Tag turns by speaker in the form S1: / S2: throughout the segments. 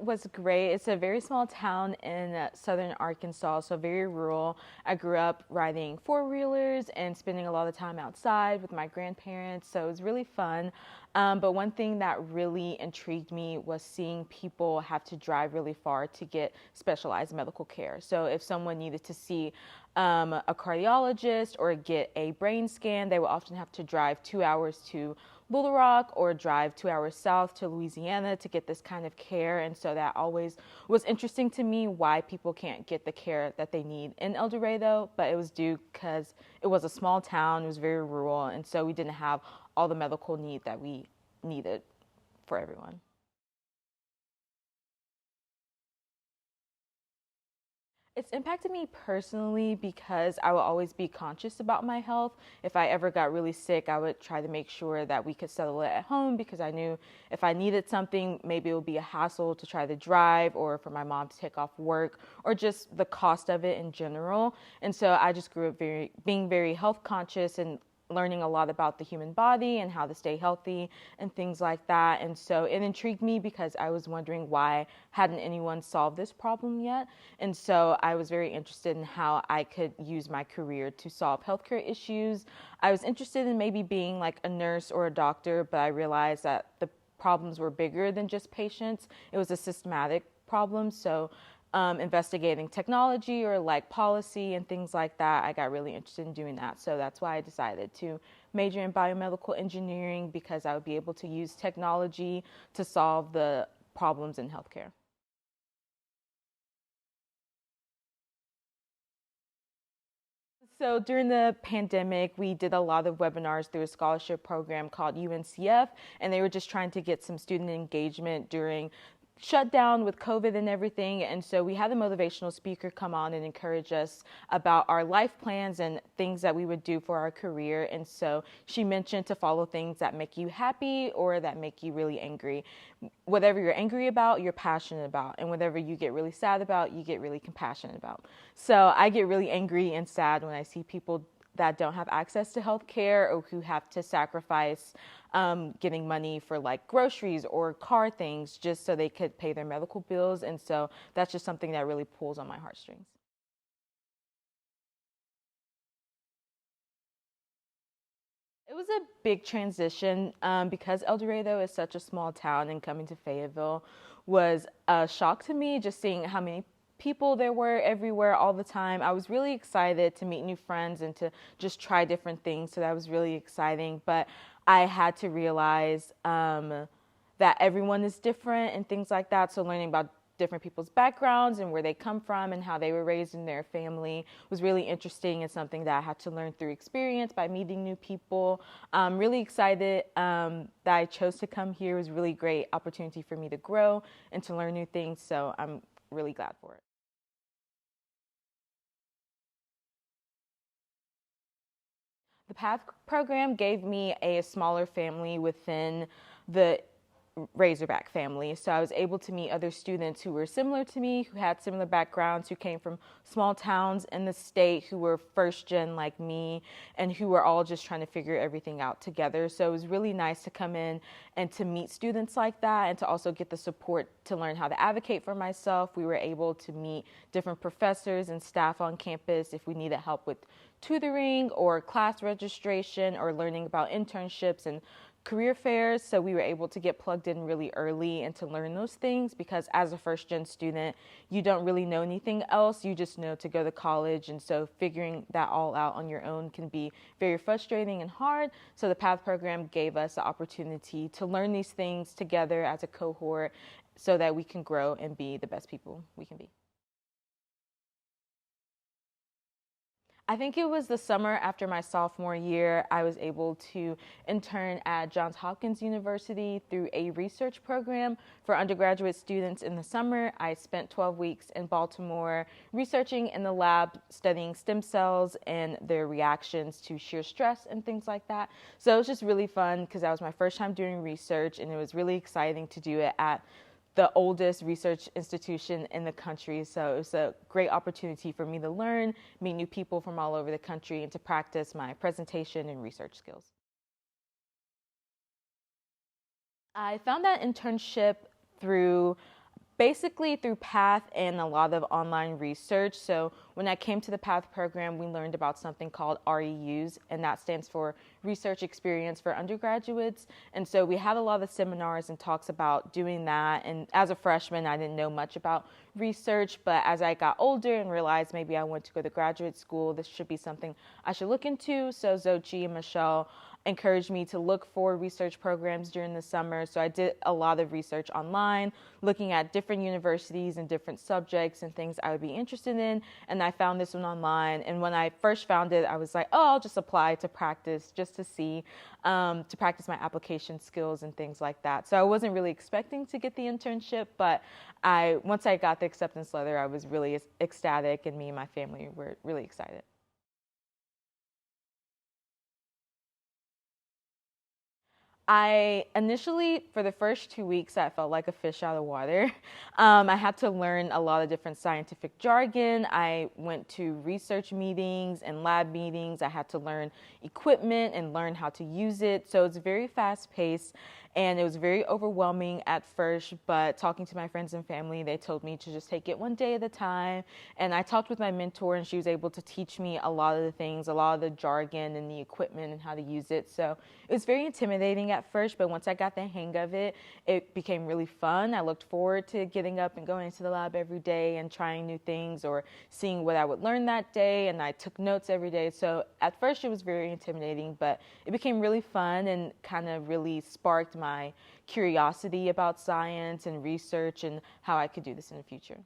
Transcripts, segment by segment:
S1: was great. It's a very small town in southern Arkansas, so very rural. I grew up riding four-wheelers and spending a lot of time outside with my grandparents, so it was really fun. But one thing that really intrigued me was seeing people have to drive really far to get specialized medical care. So if someone needed to see a cardiologist or get a brain scan, they would often have to drive 2 hours to Little Rock or drive 2 hours south to Louisiana to get this kind of care. And so that always was interesting to me, why people can't get the care that they need in El Dorado. But it was due because it was a small town, it was very rural, and so we didn't have all the medical need that we needed for everyone. It's impacted me personally because I will always be conscious about my health. If I ever got really sick, I would try to make sure that we could settle it at home because I knew if I needed something, maybe it would be a hassle to try to drive or for my mom to take off work or just the cost of it in general. And so I just grew up being very health conscious and learning a lot about the human body and how to stay healthy and things like that. And so it intrigued me because I was wondering why hadn't anyone solved this problem yet. And so I was very interested in how I could use my career to solve healthcare issues. I was interested in maybe being like a nurse or a doctor, but I realized that the problems were bigger than just patients. It was a systematic problem. So investigating technology or like policy and things like that, I got really interested in doing that. So that's why I decided to major in biomedical engineering, because I would be able to use technology to solve the problems in healthcare. So during the pandemic, we did a lot of webinars through a scholarship program called UNCF, and they were just trying to get some student engagement during shutdown with COVID and everything. And so we had a motivational speaker come on and encourage us about our life plans and things that we would do for our career. And so she mentioned to follow things that make you happy or that make you really angry. Whatever you're angry about, you're passionate about. And whatever you get really sad about, you get really compassionate about. So I get really angry and sad when I see people that don't have access to health care or who have to sacrifice getting money for like groceries or car things just so they could pay their medical bills. And so that's just something that really pulls on my heartstrings. It was a big transition because El Dorado is such a small town, and coming to Fayetteville was a shock to me, just seeing how many people there were everywhere all the time. I was really excited to meet new friends and to just try different things, so that was really exciting. But I had to realize that everyone is different and things like that, so learning about different people's backgrounds and where they come from and how they were raised in their family was really interesting and something that I had to learn through experience by meeting new people. I'm really excited that I chose to come here. It was a really great opportunity for me to grow and to learn new things, so I'm really glad for it. The PATH program gave me a smaller family within the Razorback family. So I was able to meet other students who were similar to me, who had similar backgrounds, who came from small towns in the state, who were first gen like me, and who were all just trying to figure everything out together. So it was really nice to come in and to meet students like that, and to also get the support to learn how to advocate for myself. We were able to meet different professors and staff on campus if we needed help with tutoring or class registration or learning about internships and career fairs. So we were able to get plugged in really early and to learn those things, because as a first gen student, you don't really know anything else. You just know to go to college. And so figuring that all out on your own can be very frustrating and hard. So the PATH program gave us the opportunity to learn these things together as a cohort so that we can grow and be the best people we can be. I think it was the summer after my sophomore year, I was able to intern at Johns Hopkins University through a research program for undergraduate students in the summer. I spent 12 weeks in Baltimore researching in the lab, studying stem cells and their reactions to shear stress and things like that. So it was just really fun because that was my first time doing research, and it was really exciting to do it at the oldest research institution in the country. So it was a great opportunity for me to learn, meet new people from all over the country, and to practice my presentation and research skills. I found that internship through Basically through PATH and a lot of online research. So when I came to the PATH program, we learned about something called REUs, and that stands for Research Experience for Undergraduates. And so we had a lot of seminars and talks about doing that. And as a freshman, I didn't know much about research, but as I got older and realized maybe I want to go to graduate school, this should be something I should look into. So Xochi and Michelle encouraged me to look for research programs during the summer. So I did a lot of research online, looking at different universities and different subjects and things I would be interested in. And I found this one online. And when I first found it, I was like, oh, I'll just apply to practice, just to see, to practice my application skills and things like that. So I wasn't really expecting to get the internship, but once I got the acceptance letter, I was really ecstatic, and me and my family were really excited. I initially, for the first 2 weeks, I felt like a fish out of water. I had to learn a lot of different scientific jargon. I went to research meetings and lab meetings. I had to learn equipment and learn how to use it. So it's very fast paced, and it was very overwhelming at first, but talking to my friends and family, they told me to just take it one day at a time. And I talked with my mentor, and she was able to teach me a lot of the things, a lot of the jargon and the equipment and how to use it. So it was very intimidating at first, but once I got the hang of it, it became really fun. I looked forward to getting up and going to the lab every day and trying new things or seeing what I would learn that day, and I took notes every day. So at first it was very intimidating, but it became really fun and kind of really sparked my curiosity about science and research and how I could do this in the future.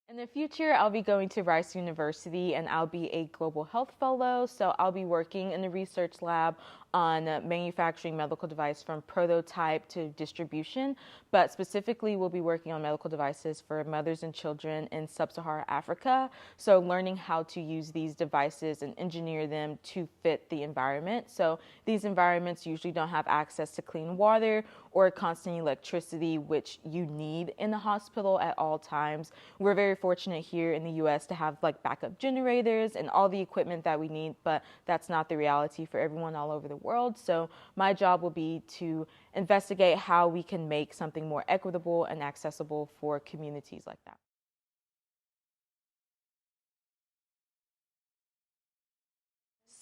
S1: In the future, I'll be going to Rice University, and I'll be a global health fellow. So I'll be working in the research lab on manufacturing medical device from prototype to distribution, but specifically we'll be working on medical devices for mothers and children in sub-Saharan Africa. So learning how to use these devices and engineer them to fit the environment. So these environments usually don't have access to clean water or constant electricity, which you need in the hospital at all times. We're very fortunate here in the US to have like backup generators and all the equipment that we need, but that's not the reality for everyone all over the world. So my job will be to investigate how we can make something more equitable and accessible for communities like that.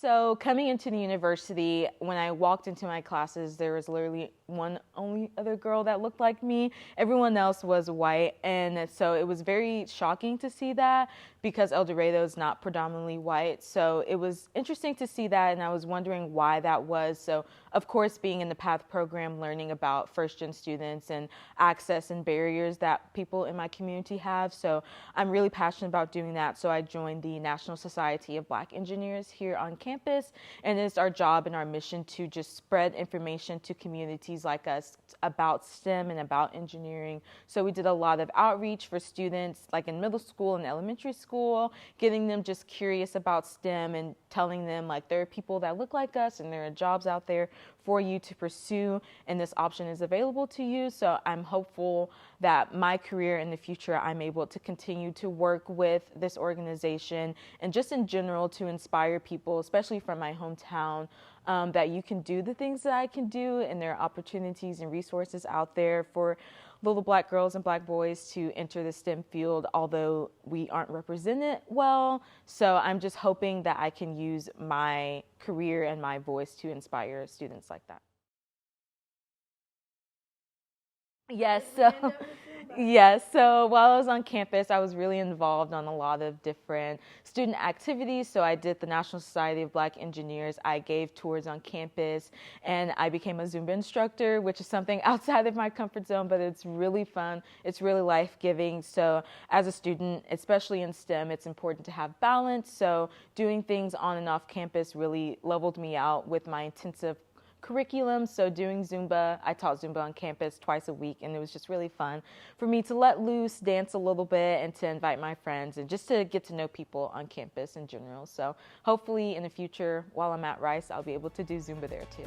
S1: So coming into the university, when I walked into my classes, there was literally one only other girl that looked like me. Everyone else was white, and so it was very shocking to see that because El Dorado is not predominantly white. So it was interesting to see that, and I was wondering why that was. So of course, being in the PATH program, learning about first-gen students and access and barriers that people in my community have. So I'm really passionate about doing that. So I joined the National Society of Black Engineers here on campus, and it's our job and our mission to just spread information to communities like us about STEM and about engineering. So we did a lot of outreach for students like in middle school and elementary school, getting them just curious about STEM and telling them like there are people that look like us and there are jobs out there for you to pursue, and this option is available to you. So I'm hopeful that my career in the future, I'm able to continue to work with this organization and just in general to inspire people, especially from my hometown, that you can do the things that I can do, and there are opportunities and resources out there for little black girls and black boys to enter the STEM field, although we aren't represented well. So I'm just hoping that I can use my career and my voice to inspire students like that. Yes, so yes, so while I was on campus, I was really involved on a lot of different student activities. So I did the National Society of Black Engineers. I gave tours on campus, and I became a Zumba instructor, which is something outside of my comfort zone, but it's really fun. It's really life-giving. So as a student, especially in STEM, it's important to have balance. So doing things on and off campus really leveled me out with my intensive curriculum. So doing Zumba, I taught Zumba on campus twice a week, and it was just really fun for me to let loose, dance a little bit, and to invite my friends and just to get to know people on campus in general. So hopefully in the future, while I'm at Rice, I'll be able to do Zumba there too.